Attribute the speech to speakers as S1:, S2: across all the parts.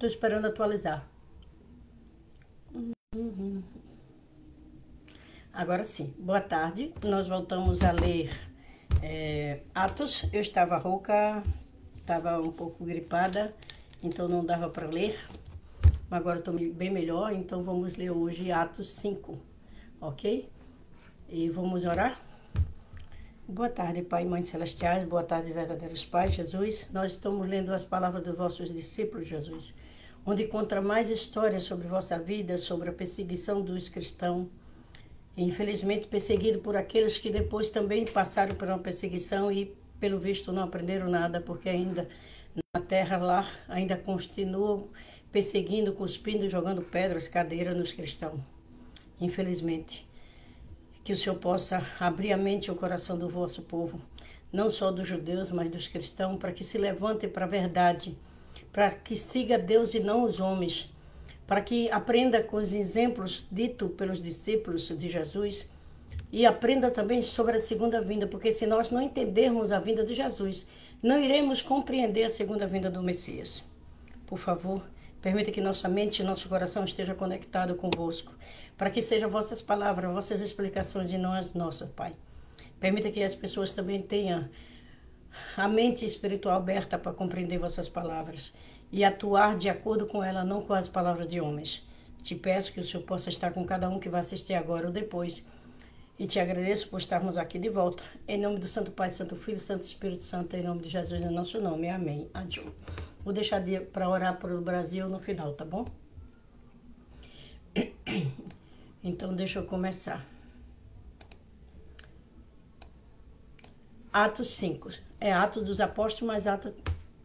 S1: Estou esperando atualizar. Agora sim. Boa tarde. Nós voltamos a ler Atos. Eu estava rouca, estava um pouco gripada, então não dava para ler. Agora estou bem melhor, então vamos ler hoje Atos 5, ok? E vamos orar? Boa tarde, Pai e Mãe Celestiais, boa tarde, verdadeiros pais, Jesus. Nós estamos lendo as palavras dos vossos discípulos, Jesus, onde conta mais histórias sobre vossa vida, sobre a perseguição dos cristãos, infelizmente perseguido por aqueles que depois também passaram por uma perseguição e, pelo visto, não aprenderam nada, porque ainda na terra lá, ainda continuam perseguindo, cuspindo, jogando pedras, cadeiras nos cristãos, infelizmente. Que o Senhor possa abrir a mente e o coração do vosso povo, não só dos judeus, mas dos cristãos, para que se levantem para a verdade, para que siga Deus e não os homens, para que aprenda com os exemplos ditos pelos discípulos de Jesus e aprenda também sobre a segunda vinda, porque se nós não entendermos a vinda de Jesus, não iremos compreender a segunda vinda do Messias. Por favor, permita que nossa mente e nosso coração esteja conectado convosco, para que sejam vossas palavras, vossas explicações e não as nossas, Pai. Permita que as pessoas também tenham a mente espiritual aberta para compreender vossas palavras e atuar de acordo com ela, não com as palavras de homens. Te peço que o Senhor possa estar com cada um que vai assistir agora ou depois. E te agradeço por estarmos aqui de volta. Em nome do Santo Pai, Santo Filho, Santo Espírito Santo, em nome de Jesus, em nosso nome. Amém. Adiós. Vou deixar para orar para o Brasil no final, tá bom? Então, deixa eu começar. Atos 5. É Atos dos Apóstolos, mas Atos,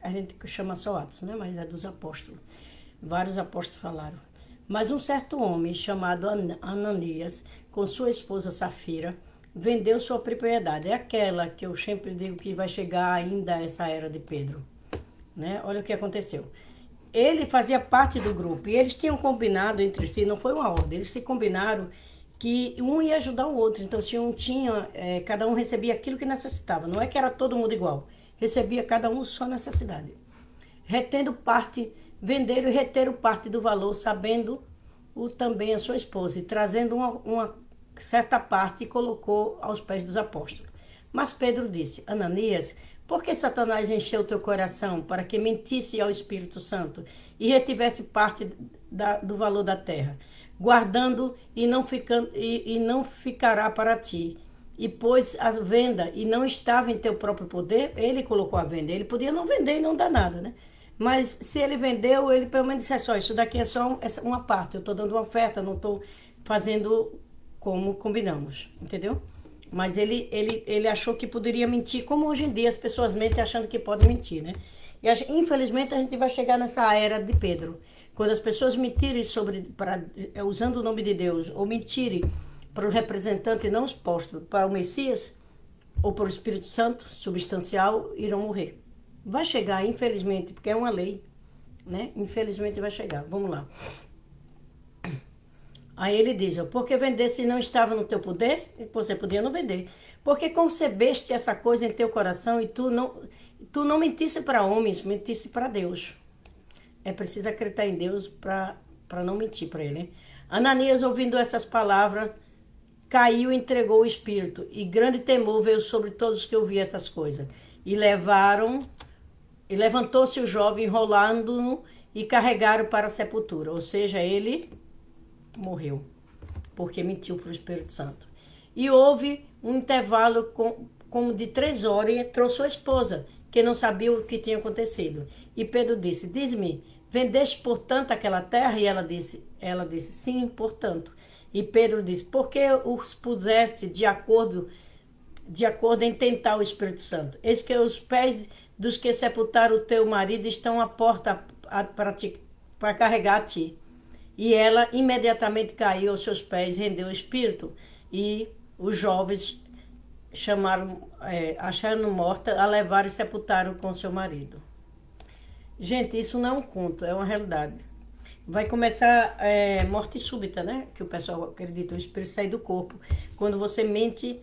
S1: a gente chama só Atos, né? Mas é dos apóstolos. Vários apóstolos falaram. Mas um certo homem, chamado Ananias, com sua esposa Safira, vendeu sua propriedade. É aquela que eu sempre digo que vai chegar ainda essa era de Pedro, né? Olha o que aconteceu. Ele fazia parte do grupo e eles tinham combinado entre si, não foi uma ordem, eles se combinaram que um ia ajudar o outro. Então, cada um recebia aquilo que necessitava. Não é que era todo mundo igual, recebia cada um sua necessidade. Retendo parte, venderam e reteram parte do valor, sabendo também a sua esposa, e trazendo uma certa parte e colocou aos pés dos apóstolos. Mas Pedro disse: Ananias, por que Satanás encheu teu coração para que mentisse ao Espírito Santo e retivesse parte do valor da terra, guardando e não ficará para ti? E pôs a venda e não estava em teu próprio poder, ele colocou a venda. Ele podia não vender e não dar nada, né? Mas se ele vendeu, ele pelo menos disse: isso daqui é só uma parte, eu estou dando uma oferta, não estou fazendo como combinamos, entendeu? Mas ele achou que poderia mentir, como hoje em dia as pessoas mentem achando que podem mentir, né? E infelizmente a gente vai chegar nessa era de Pedro, quando as pessoas mentirem usando o nome de Deus, ou mentirem para o representante não exposto, para o Messias, ou para o Espírito Santo, substancial, irão morrer. Vai chegar, infelizmente, porque é uma lei, né? Infelizmente vai chegar. Vamos lá. Aí ele diz: porque vendesse não estava no teu poder, você podia não vender. Porque concebeste essa coisa em teu coração e tu não mentisse para homens, mentisse para Deus. É preciso acreditar em Deus para não mentir para ele, né? Ananias, ouvindo essas palavras, caiu e entregou o espírito. E grande temor veio sobre todos os que ouviam essas coisas. E levantou-se o jovem, enrolando-o, e carregaram para a sepultura. Ou seja, ele morreu, porque mentiu para o Espírito Santo. E houve um intervalo como de 3 horas, e entrou sua esposa, que não sabia o que tinha acontecido. E Pedro disse: diz-me, vendeste portanto aquela terra? E ela disse, sim, portanto. E Pedro disse: por que os puseste de acordo em tentar o Espírito Santo? Eis que os pés dos que sepultaram o teu marido estão à porta para carregar a ti. E ela imediatamente caiu aos seus pés, rendeu o espírito. E os jovens acharam morta, a levaram e sepultaram com seu marido. Gente, isso não é um conto, é uma realidade. Vai começar morte súbita, né? Que o pessoal acredita, o espírito sai do corpo. Quando você mente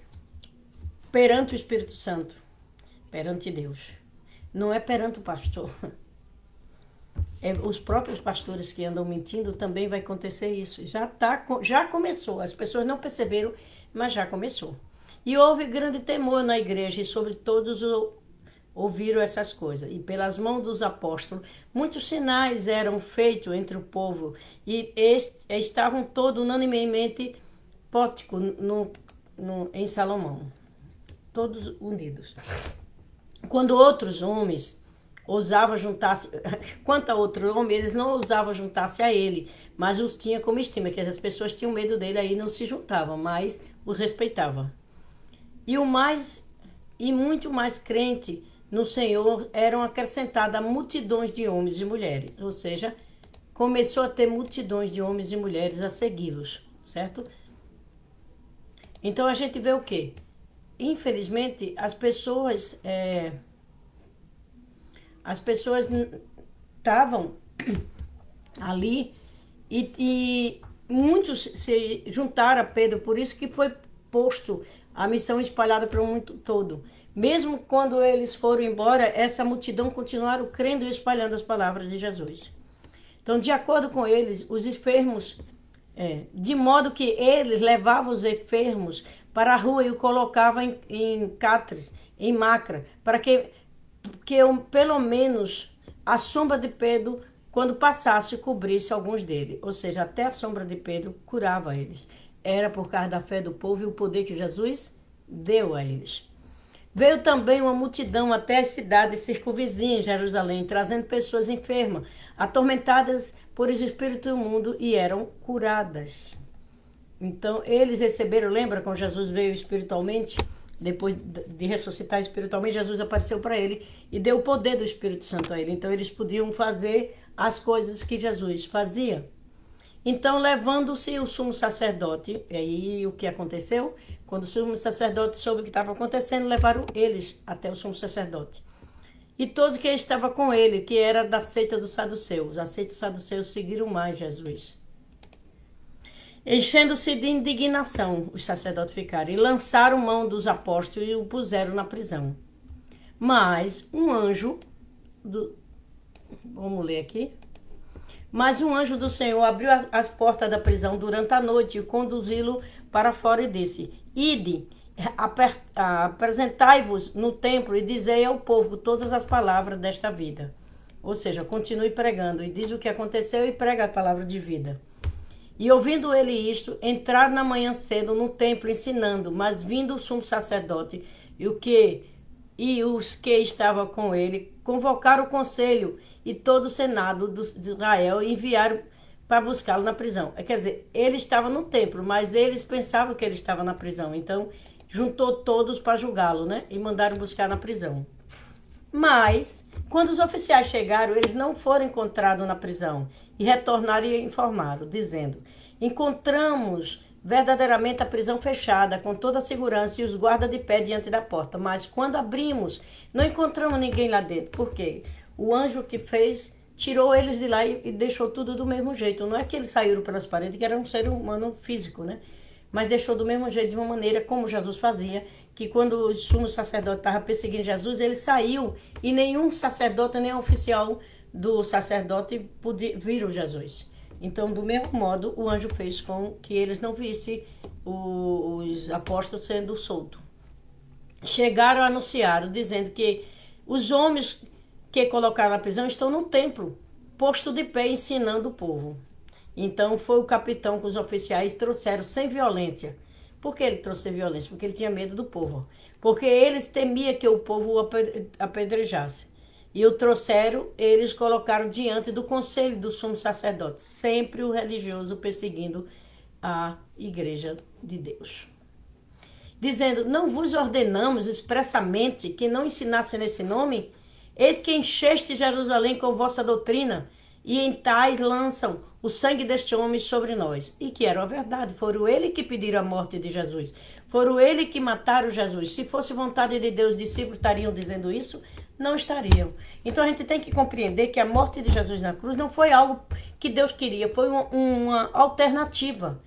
S1: perante o Espírito Santo, perante Deus. Não é perante o pastor. os próprios pastores que andam mentindo também vai acontecer isso. Já começou. As pessoas não perceberam, mas já começou. E houve grande temor na igreja e sobre todos ouviram essas coisas. E pelas mãos dos apóstolos, muitos sinais eram feitos entre o povo e estavam todos unanimemente póticos em Salomão. Todos unidos. Quando outros homens ousavam juntar-se, quanto a outros homens, eles não ousavam juntar-se a ele, mas os tinha como estima, que as pessoas tinham medo dele, aí não se juntavam, mas o respeitavam. E muito mais crente no Senhor eram acrescentadas multidões de homens e mulheres, ou seja, começou a ter multidões de homens e mulheres a segui-los, certo? Então a gente vê o quê? Infelizmente, as pessoas estavam ali e muitos se juntaram a Pedro, por isso que foi posto a missão espalhada para o mundo todo. Mesmo quando eles foram embora, essa multidão continuaram crendo e espalhando as palavras de Jesus. Então, de acordo com eles, os enfermos, de modo que eles levavam os enfermos para a rua e o colocavam em catres, em macra, para que pelo menos a sombra de Pedro, quando passasse, cobrisse alguns deles. Ou seja, até a sombra de Pedro curava eles. Era por causa da fé do povo e o poder que Jesus deu a eles. Veio também uma multidão até as cidades circunvizinhas em Jerusalém, trazendo pessoas enfermas, atormentadas por espírito imundo, e eram curadas. Então, eles receberam, lembra quando Jesus veio espiritualmente? Depois de ressuscitar espiritualmente, Jesus apareceu para ele e deu o poder do Espírito Santo a ele. Então, eles podiam fazer as coisas que Jesus fazia. Então, levando-se o sumo sacerdote, e aí o que aconteceu? Quando o sumo sacerdote soube o que estava acontecendo, levaram eles até o sumo sacerdote. E todos que estavam com ele, que era da seita dos saduceus, a seita dos saduceus seguiram mais Jesus. Enchendo-se de indignação, os sacerdotes ficaram e lançaram mão dos apóstolos e o puseram na prisão. Mas um anjo, vamos ler aqui. Mas um anjo do Senhor abriu as portas da prisão durante a noite e conduzi-lo para fora e disse: Ide, apresentai-vos no templo e dizei ao povo todas as palavras desta vida. Ou seja, continue pregando e diz o que aconteceu e prega a palavra de vida. E ouvindo ele isto, entraram na manhã cedo no templo ensinando, mas vindo o sumo sacerdote e os que estavam com ele, convocaram o conselho e todo o senado de Israel e enviaram para buscá-lo na prisão. Quer dizer, ele estava no templo, mas eles pensavam que ele estava na prisão. Então, juntou todos para julgá-lo, né? E mandaram buscar na prisão. Mas, quando os oficiais chegaram, eles não foram encontrados na prisão e retornaram e informaram, dizendo: encontramos verdadeiramente a prisão fechada, com toda a segurança e os guardas de pé diante da porta. Mas quando abrimos, não encontramos ninguém lá dentro. Por quê? O anjo que fez tirou eles de lá e deixou tudo do mesmo jeito. Não é que eles saíram pelas paredes, que era um ser humano físico, né? Mas deixou do mesmo jeito, de uma maneira como Jesus fazia, que quando o sumo sacerdote estava perseguindo Jesus, ele saiu e nenhum sacerdote, nem oficial do sacerdote viram Jesus. Então, do mesmo modo, o anjo fez com que eles não vissem os apóstolos sendo soltos. Chegaram a anunciar, dizendo que os homens que colocaram na prisão estão no templo, posto de pé, ensinando o povo. Então, foi o capitão que os oficiais trouxeram sem violência. Por que ele trouxe sem violência? Porque ele tinha medo do povo. Porque eles temiam que o povo o apedrejasse. E o trouxeram, eles colocaram diante do conselho do sumo sacerdote, sempre o religioso perseguindo a igreja de Deus. Dizendo: não vos ordenamos expressamente que não ensinasse nesse nome? Eis que encheste Jerusalém com vossa doutrina, e em tais lançam o sangue deste homem sobre nós. E que era a verdade, foram eles que pediram a morte de Jesus. Foram eles que mataram Jesus. Se fosse vontade de Deus, os discípulos estariam dizendo isso? Não estariam. Então a gente tem que compreender que a morte de Jesus na cruz não foi algo que Deus queria, foi uma alternativa.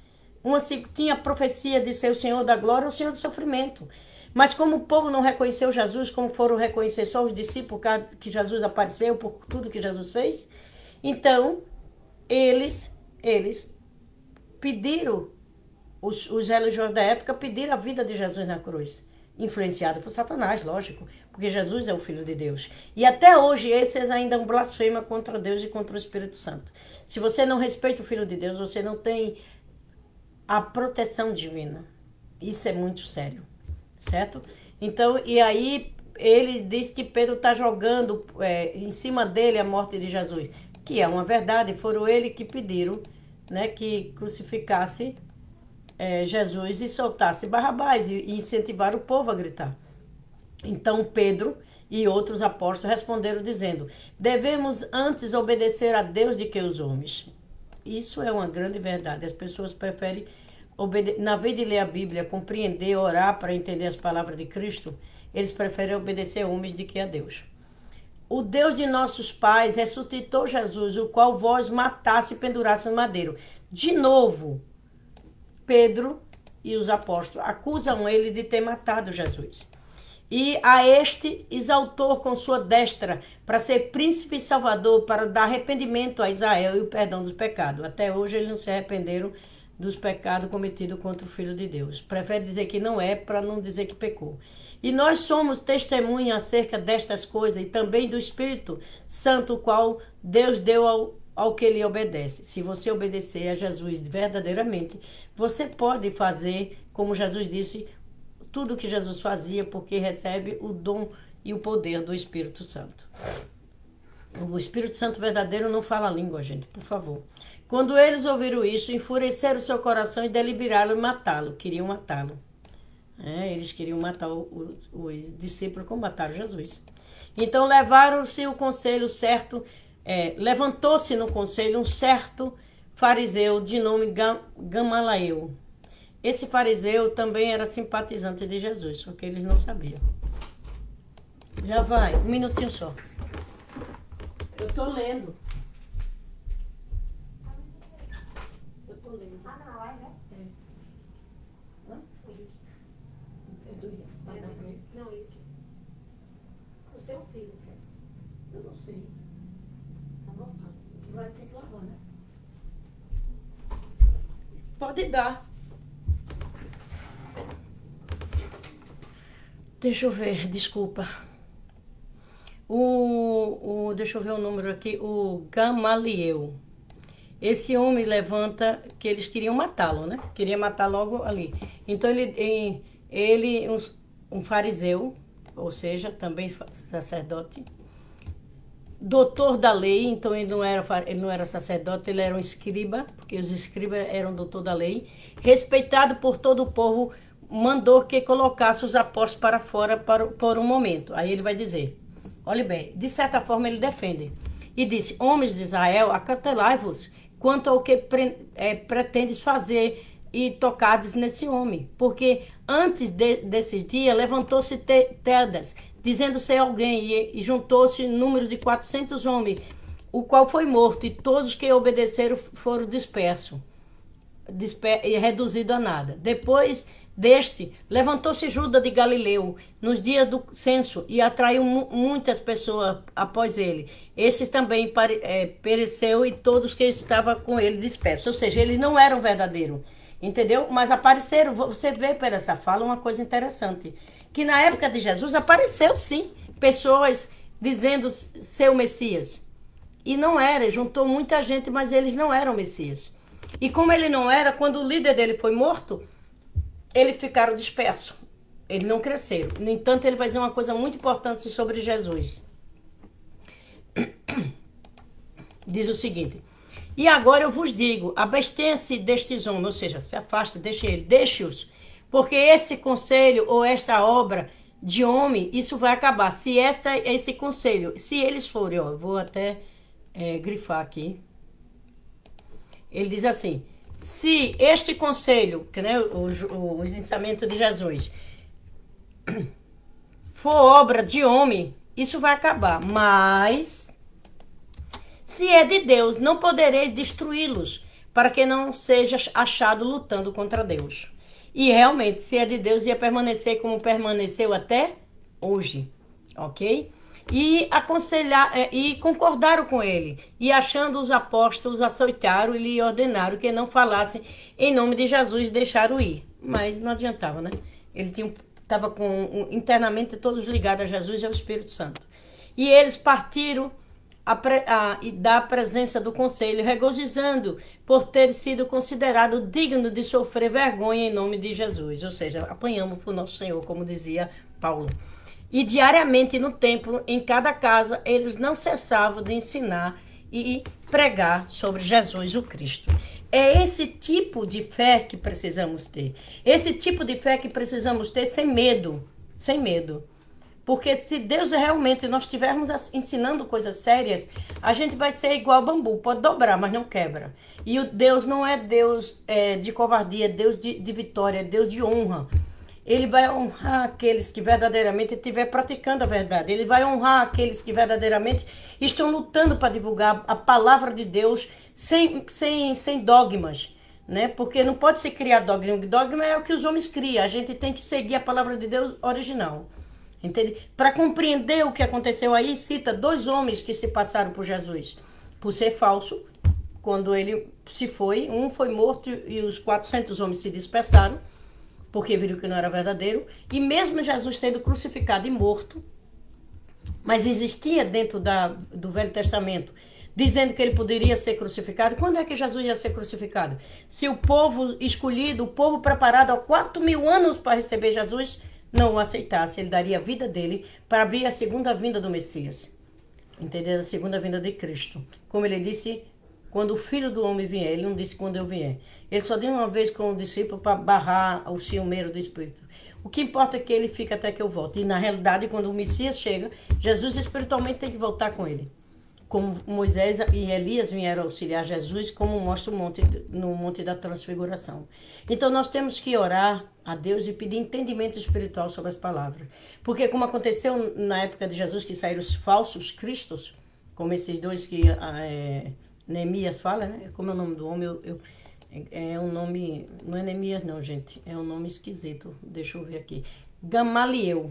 S1: Tinha a profecia de ser o Senhor da glória ou o Senhor do sofrimento. Mas como o povo não reconheceu Jesus, como foram reconhecer só os discípulos que Jesus apareceu por tudo que Jesus fez, Então, eles pediram, os religiosos da época pediram a vida de Jesus na cruz. Influenciado por Satanás, lógico, porque Jesus é o Filho de Deus. E até hoje esses ainda blasfemam contra Deus e contra o Espírito Santo. Se você não respeita o Filho de Deus, você não tem a proteção divina. Isso é muito sério, certo? Então, e aí ele diz que Pedro está jogando em cima dele a morte de Jesus, que é uma verdade. Foram eles que pediram, né, que crucificasse Jesus e soltasse Barrabás e incentivar o povo a gritar. Então Pedro e outros apóstolos responderam dizendo: devemos antes obedecer a Deus do que os homens. Isso é uma grande verdade. As pessoas preferem, na vez de ler a Bíblia, compreender, orar para entender as palavras de Cristo, eles preferem obedecer a homens do que a Deus. O Deus de nossos pais ressuscitou Jesus, o qual vós matasse e pendurasse no madeiro. De novo, Pedro e os apóstolos acusam ele de ter matado Jesus. E a este exaltou com sua destra para ser príncipe e salvador, para dar arrependimento a Israel e o perdão dos pecados. Até hoje eles não se arrependeram dos pecados cometidos contra o Filho de Deus. Prefere dizer que não é, para não dizer que pecou. E nós somos testemunhas acerca destas coisas e também do Espírito Santo, o qual Deus deu ao que lhe obedece. Se você obedecer a Jesus verdadeiramente, você pode fazer, como Jesus disse, tudo o que Jesus fazia, porque recebe o dom e o poder do Espírito Santo. O Espírito Santo verdadeiro não fala a língua, gente, por favor. Quando eles ouviram isso, enfureceram seu coração e deliberaram matá-lo, queriam matá-lo. Eles queriam matar os discípulos como mataram Jesus. Então levaram-se o conselho certo. Levantou-se no conselho um certo fariseu de nome Gamaliel. Esse fariseu também era simpatizante de Jesus, só que eles não sabiam. Já vai, um minutinho só. Eu tô lendo.
S2: Ah, na live, né? Não, isso. O seu filho quer.
S1: Eu não sei.
S2: Tá bom, fala.
S1: Vai ter que lavar, né? Pode dar. Deixa eu ver, desculpa. Deixa eu ver o número aqui. O Gamaliel. Esse homem levanta que eles queriam matá-lo, né? Queria matar logo ali. Então um fariseu, ou seja, também sacerdote, doutor da lei. Então ele não era sacerdote, ele era um escriba, porque os escribas eram doutor da lei, respeitado por todo o povo, mandou que colocasse os apóstolos para fora por um momento. Aí ele vai dizer, olhe bem, de certa forma ele defende. E disse: homens de Israel, acautelai-vos quanto ao que pretendes fazer e tocades nesse homem. Porque antes desses dias levantou-se Tedas, dizendo ser alguém, e juntou-se número de 400 homens, o qual foi morto, e todos os que obedeceram foram dispersos e reduzido a nada. Depois deste, levantou-se Judas de Galileu nos dias do censo e atraiu muitas pessoas após ele. Esses também pereceu e todos que estavam com ele dispersos. Ou seja, eles não eram verdadeiros, entendeu? Mas apareceram. Você vê por essa fala uma coisa interessante, que na época de Jesus apareceu sim pessoas dizendo ser o Messias. E não era, juntou muita gente, mas eles não eram Messias. E como ele não era, quando o líder dele foi morto, eles ficaram dispersos. Eles não cresceram. No entanto, ele vai dizer uma coisa muito importante sobre Jesus. Diz o seguinte: e agora eu vos digo, abstenha-se destes homens, ou seja, se afaste, deixe-os, porque esse conselho ou esta obra de homem, isso vai acabar. Se esse conselho, se eles forem, ó, vou até grifar aqui. Ele diz assim: se este conselho, que, né, o ensinamento de Jesus, for obra de homem, isso vai acabar. Mas, se é de Deus, não podereis destruí-los, para que não seja achado lutando contra Deus. E realmente, se é de Deus, ia permanecer como permaneceu até hoje, ok? e aconselhar e concordaram com ele. E achando os apóstolos açoitaram e lhe ordenaram que não falassem em nome de Jesus e deixaram ir. Mas não adiantava, né? Ele estava internamente todos ligados a Jesus e ao Espírito Santo. E eles partiram da presença do conselho, regozijando por ter sido considerado digno de sofrer vergonha em nome de Jesus. Ou seja, apanhamos para o nosso Senhor, como dizia Paulo. E diariamente no templo, em cada casa, eles não cessavam de ensinar e pregar sobre Jesus o Cristo. É esse tipo de fé que precisamos ter. Esse tipo de fé que precisamos ter sem medo. Sem medo. Porque se Deus realmente nós estivermos ensinando coisas sérias, a gente vai ser igual bambu. Pode dobrar, mas não quebra. E o Deus não é Deus de covardia, é Deus de vitória, é Deus de honra. Ele vai honrar aqueles que verdadeiramente estiver praticando a verdade. Ele vai honrar aqueles que verdadeiramente estão lutando para divulgar a palavra de Deus sem dogmas, né? Porque não pode se criar dogma. Dogma é o que os homens criam. A gente tem que seguir a palavra de Deus original. Entende? Para compreender o que aconteceu aí, cita 2 homens que se passaram por Jesus. Por ser falso, quando ele se foi, um foi morto e os 400 homens se dispersaram, porque viram que não era verdadeiro. E mesmo Jesus sendo crucificado e morto, mas existia dentro do Velho Testamento, dizendo que ele poderia ser crucificado. Quando é que Jesus ia ser crucificado? Se o povo escolhido, o povo preparado há 4.000 anos para receber Jesus, não o aceitasse, ele daria a vida dele para abrir a segunda vinda do Messias. Entendeu? A segunda vinda de Cristo. Como ele disse, quando o Filho do Homem vier, ele não disse quando eu vier. Ele só deu uma vez com o discípulo para barrar o ciumeiro do Espírito. O que importa é que ele fica até que eu volte. E na realidade, quando o Messias chega, Jesus espiritualmente tem que voltar com ele. Como Moisés e Elias vieram auxiliar Jesus, como mostra no Monte da Transfiguração. Então nós temos que orar a Deus e pedir entendimento espiritual sobre as palavras. Porque como aconteceu na época de Jesus, que saíram os falsos cristos, como esses 2 que Neemias fala, né? Como é o nome do homem? É um nome, não é Neemias não, gente. É um nome esquisito. Deixa eu ver aqui. Gamaliel,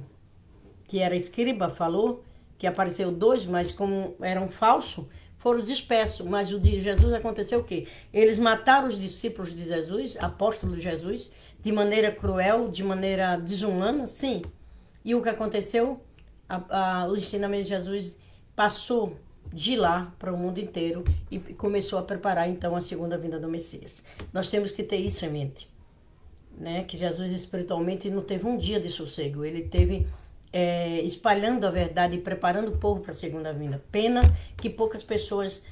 S1: que era escriba, falou que apareceu 2, mas como eram falsos, foram dispersos. Mas o de Jesus aconteceu o quê? Eles mataram os discípulos de Jesus, apóstolos de Jesus, de maneira cruel, de maneira desumana, sim. E o que aconteceu? O ensinamento de Jesus passou de lá para o mundo inteiro e começou a preparar então a segunda vinda do Messias. Nós temos que ter isso em mente, né? Que Jesus espiritualmente não teve um dia de sossego, ele teve espalhando a verdade e preparando o povo para a segunda vinda. Pena que poucas pessoas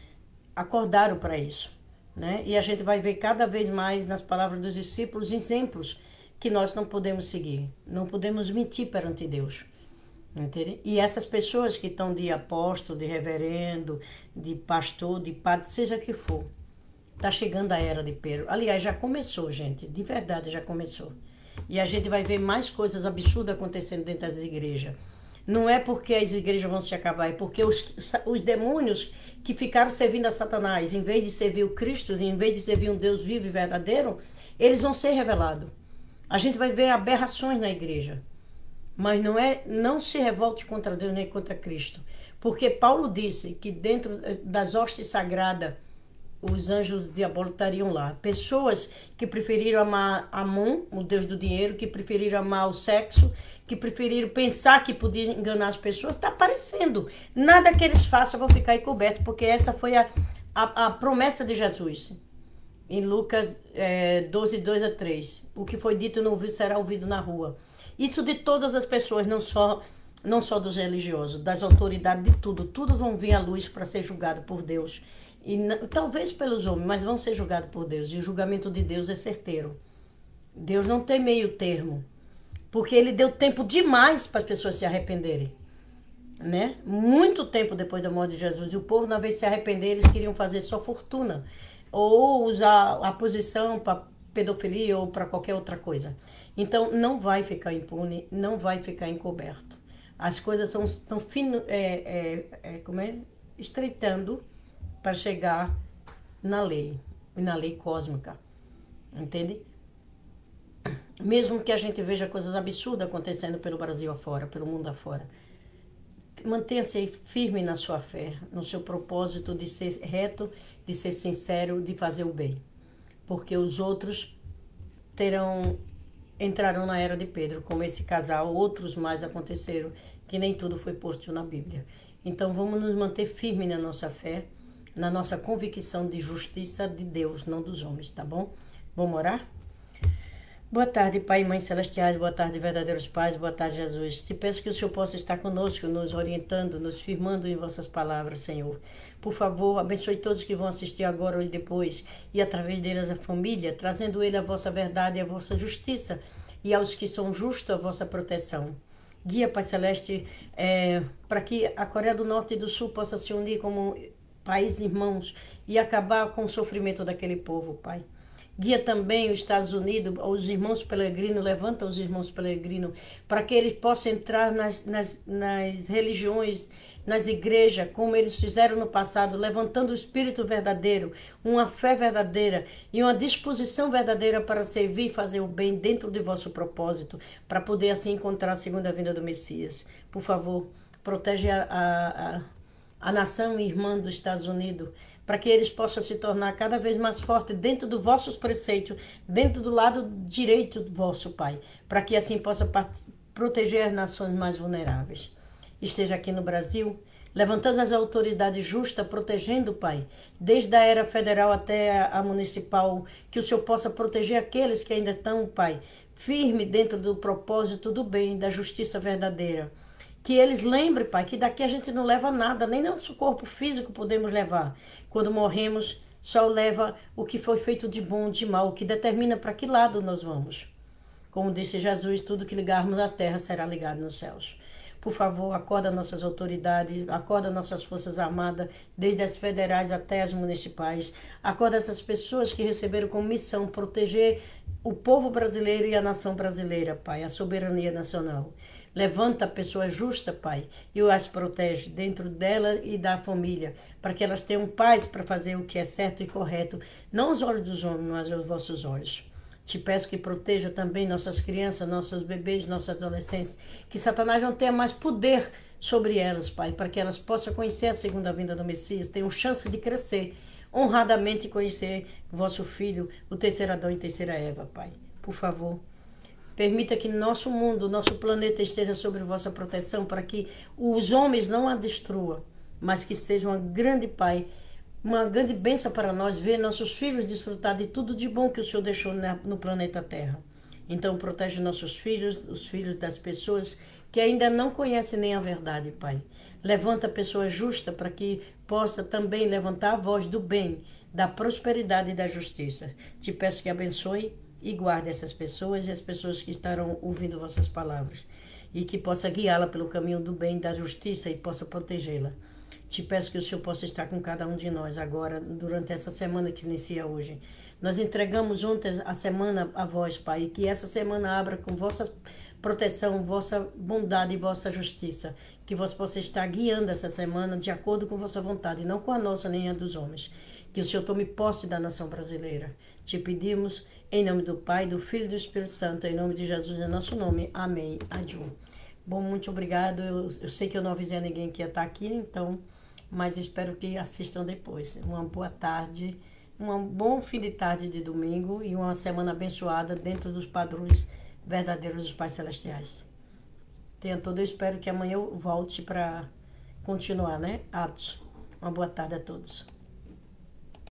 S1: acordaram para isso, né? E a gente vai ver cada vez mais nas palavras dos discípulos exemplos que nós não podemos seguir, não podemos mentir perante Deus. Entende? E essas pessoas que estão de apóstolo, de reverendo, de pastor, de padre, seja que for, está chegando a era de Pedro. Aliás, já começou, gente, de verdade já começou. E a gente vai ver mais coisas absurdas acontecendo dentro das igrejas. Não é porque as igrejas vão se acabar, é porque os demônios que ficaram servindo a Satanás, em vez de servir o Cristo, em vez de servir um Deus vivo e verdadeiro, eles vão ser revelados. A gente vai ver aberrações na igreja. Mas não se revolte contra Deus nem contra Cristo. Porque Paulo disse que dentro das hostes sagradas, os anjos diabólicos estariam lá. Pessoas que preferiram amar Amon, o Deus do dinheiro, que preferiram amar o sexo, que preferiram pensar que podiam enganar as pessoas, está aparecendo. Nada que eles façam vão ficar encobertos, porque essa foi a promessa de Jesus. Em Lucas 12, 2-3. O que foi dito no ouvido será ouvido na rua. Isso de todas as pessoas, não só dos religiosos, das autoridades, de tudo. Todos vão vir à luz para ser julgado por Deus. E talvez pelos homens, mas vão ser julgados por Deus. E o julgamento de Deus é certeiro. Deus não tem meio termo. Porque ele deu tempo demais para as pessoas se arrependerem. Né? Muito tempo depois da morte de Jesus. E o povo, na vez de se arrepender, eles queriam fazer só fortuna. Ou usar a posição para pedofilia ou para qualquer outra coisa. Então, não vai ficar impune, não vai ficar encoberto. As coisas estão estreitando para chegar na lei cósmica. Entende? Mesmo que a gente veja coisas absurdas acontecendo pelo Brasil afora, pelo mundo afora. Mantenha-se firme na sua fé, no seu propósito de ser reto, de ser sincero, de fazer o bem. Porque os outros entrarão na era de Pedro, como esse casal, outros mais aconteceram, que nem tudo foi posto na Bíblia. Então vamos nos manter firmes na nossa fé, na nossa convicção de justiça de Deus, não dos homens, tá bom? Vamos orar? Boa tarde, Pai e Mãe Celestiais, boa tarde, verdadeiros pais, boa tarde, Jesus. Te peço que o Senhor possa estar conosco, nos orientando, nos firmando em vossas palavras, Senhor. Por favor, abençoe todos que vão assistir agora ou depois, e através deles a família, trazendo ele a vossa verdade e a vossa justiça, e aos que são justos a vossa proteção. Guia, Pai Celeste, para que a Coreia do Norte e do Sul possa se unir como países irmãos e acabar com o sofrimento daquele povo, Pai. Guia também os Estados Unidos, os irmãos peregrinos, levanta os irmãos peregrinos, para que eles possam entrar nas religiões, nas igrejas, como eles fizeram no passado, levantando o espírito verdadeiro, uma fé verdadeira e uma disposição verdadeira para servir e fazer o bem dentro de vosso propósito, para poder assim encontrar a segunda vinda do Messias. Por favor, protege a nação irmã dos Estados Unidos, para que eles possam se tornar cada vez mais fortes dentro dos vossos preceitos, dentro do lado direito do vosso, Pai, para que assim possa proteger as nações mais vulneráveis. Esteja aqui no Brasil, levantando as autoridades justas, protegendo, Pai, desde a era federal até a municipal, que o Senhor possa proteger aqueles que ainda estão, Pai, firme dentro do propósito do bem, da justiça verdadeira. Que eles lembrem, Pai, que daqui a gente não leva nada, nem nosso corpo físico podemos levar. Quando morremos, só leva o que foi feito de bom, de mal, o que determina para que lado nós vamos. Como disse Jesus, tudo que ligarmos na terra será ligado nos céus. Por favor, acorda nossas autoridades, acorda nossas forças armadas, desde as federais até as municipais. Acorda essas pessoas que receberam como missão proteger o povo brasileiro e a nação brasileira, Pai, a soberania nacional. Levanta a pessoa justa, Pai, e as protege dentro dela e da família, para que elas tenham paz para fazer o que é certo e correto, não aos olhos dos homens, mas aos vossos olhos. Te peço que proteja também nossas crianças, nossos bebês, nossos adolescentes, que Satanás não tenha mais poder sobre elas, Pai, para que elas possam conhecer a segunda vinda do Messias, tenham chance de crescer, honradamente conhecer vosso Filho, o terceiro Adão e terceira Eva, Pai. Por favor, permita que nosso mundo, nosso planeta esteja sob vossa proteção, para que os homens não a destruam, mas que seja uma grande, Pai, uma grande bênção para nós ver nossos filhos desfrutar de tudo de bom que o Senhor deixou no planeta Terra. Então, protege nossos filhos, os filhos das pessoas que ainda não conhecem nem a verdade, Pai. Levanta pessoas justas para que possa também levantar a voz do bem, da prosperidade e da justiça. Te peço que abençoe e guarde essas pessoas e as pessoas que estarão ouvindo vossas palavras. E que possa guiá-la pelo caminho do bem e da justiça e possa protegê-la. Te peço que o Senhor possa estar com cada um de nós agora, durante essa semana que inicia hoje. Nós entregamos ontem a semana a vós, Pai, e que essa semana abra com vossa proteção, vossa bondade e vossa justiça. Que vós possa estar guiando essa semana de acordo com vossa vontade, não com a nossa nem a dos homens. Que o Senhor tome posse da nação brasileira. Te pedimos em nome do Pai, do Filho e do Espírito Santo, em nome de Jesus, em nosso nome. Amém. Adiu. Bom, muito obrigado. Eu sei que eu não avisei a ninguém que ia estar aqui, então, mas espero que assistam depois. Uma boa tarde, um bom fim de tarde de domingo e uma semana abençoada dentro dos padrões verdadeiros dos Pais Celestiais. Tenha todo, eu espero que amanhã eu volte para continuar, né? Atos. Uma boa tarde a todos.